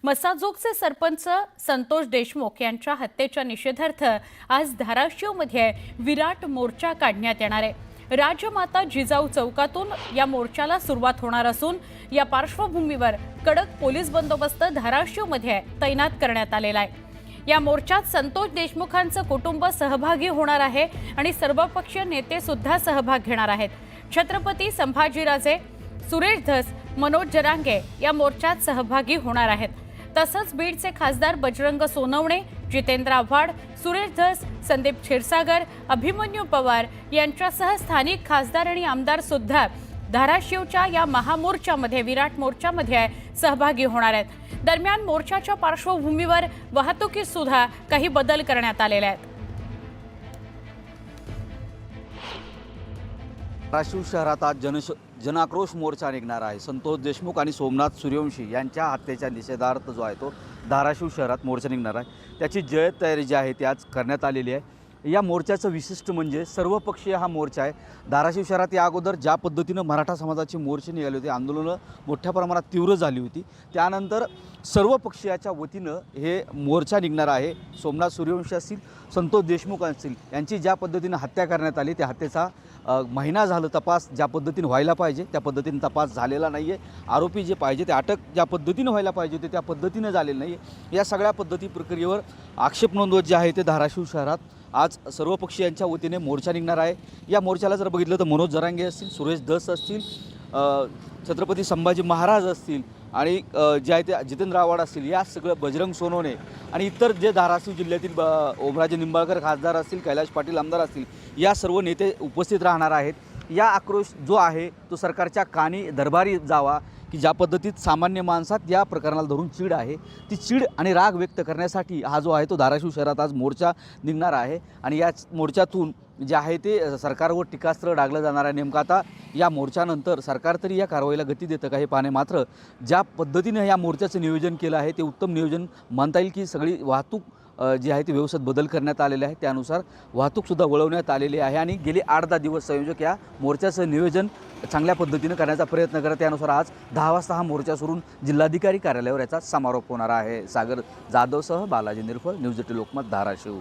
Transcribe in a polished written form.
मसाजोगचे सरपंच संतोष देशमुख यांच्या हत्येच्या निषेधार्थ आज धाराशिवमध्ये विराट मोर्चा काढण्यात येणार आहे। राजमाता जिजाऊ चौकातून या मोर्चाला सुरुवात होणार असून या पार्श्वभूमीवर कडक पोलीस बंदोबस्त धाराशिवमध्ये तैनात करण्यात आलेला आहे। या मोर्चात संतोष देशमुखांचं कुटुंब सहभागी होणार आहे आणि सर्वपक्षीय नेते सुद्धा सहभाग घेणार आहेत। छत्रपती संभाजीराजे, सुरेश धस, मनोज जरांगे या मोर्चात सहभागी होणार आहेत। तसंच बीडचे खासदार बजरंग सोनवणे, जितेंद्र आव्हाड, सुरेश धस, संदीप क्षीरसागर, अभिमन्यू पवार यांच्यासह स्थानिक खासदार आणि आमदार सुद्धा धाराशिवच्या या महामोर्चामध्ये विराट मोर्चामध्ये सहभागी होणार आहेत। दरम्यान मोर्चाच्या पार्श्वभूमीवर वाहतुकीत सुद्धा काही बदल करण्यात आलेले आहेत। धाराशिव शहरात आज जनाक्रोश मोर्चा निघणार आहे। संतोष देशमुख आणि सोमनाथ सूर्यवंशी यांच्या हत्येच्या निषेधार्थ जो आहे तो धाराशिव शहरात मोर्चा निघणार आहे। त्याची जय्यत तयारी जी आहे ती आज करण्यात आलेली आहे। या मोर्चाचं विशिष्ट म्हणजे सर्वपक्षीय हा मोर्चा आहे। धाराशिव शहरात या अगोदर ज्या पद्धतीनं मराठा समाजाची मोर्चे निघाले होते, आंदोलनं मोठ्या प्रमाणात तीव्र झाली होती, त्यानंतर सर्व पक्षीयाच्या वतीनं हे मोर्चा निघणार आहे। सोमनाथ सूर्यवंशी असतील, संतोष देशमुख असतील यांची ज्या पद्धतीनं हत्या करण्यात आली त्या हत्येचा महिना झालं तपास ज्या पद्धतीने व्हायला पाहिजे त्या पद्धतीने तपास झालेला नाही आहे। आरोपी जे पाहिजे ते अटक ज्या पद्धतीनं व्हायला पाहिजे होते त्या पद्धतीनं झालेलं नाही आहे। या सगळ्या पद्धती प्रक्रियेवर आक्षेप नोंदवत जे आहे ते धाराशिव शहरात आज सर्व पक्षीयांच्या वतीने मोर्चा निघणार आहे। या मोर्चाला जर बघितलं तर मनोज जरांगे असतील, सुरेश धस असतील, छत्रपती संभाजी महाराज असतील आणि जे आहे ते जितेंद्र आव्हाड असतील, या सगळं बजरंग सोनवणे आणि इतर जे धाराशिव जिल्ह्यातील ओमराजे निंबाळकर खासदार असतील, कैलाश पाटील आमदार असतील, या सर्व नेते उपस्थित राहणार आहेत। या आक्रोश जो आहे तो सरकारच्या कानी दरबारी जावा की ज्या पद्धतीत सामान्य माणसात या प्रकरणाला धरून चीड आहे, ती चीड आणि राग व्यक्त करण्यासाठी हा जो आहे तो धाराशिव शहरात आज मोर्चा निघणार आहे। आणि या मोर्चातून जे आहे ते सरकारवर टीकास्त्र डागलं जाणार आहे। नेमकं आता या मोर्चानंतर सरकार तरी या कारवाईला गती देतं का हे पाहणे, मात्र ज्या पद्धतीने या मोर्चाचं नियोजन केलं आहे ते उत्तम नियोजन मानता येईल की सगळी वाहतूक जी आहे ती व्यवस्थित बदल करण्यात आलेले आहे, त्यानुसार वाहतूकसुद्धा वळवण्यात आलेली आहे आणि गेले 8-10 दिवस संयोजक या मोर्चाचं नियोजन चांगल्या पद्धतीनं करण्याचा प्रयत्न करत, त्यानुसार आज 10 वाजता हा मोर्चा सुरून जिल्हाधिकारी कार्यालयावर याचा समारोप होणार आहे। सागर जाधवसह बालाजी निरफळ, न्यूज 18 लोकमत, धाराशिव।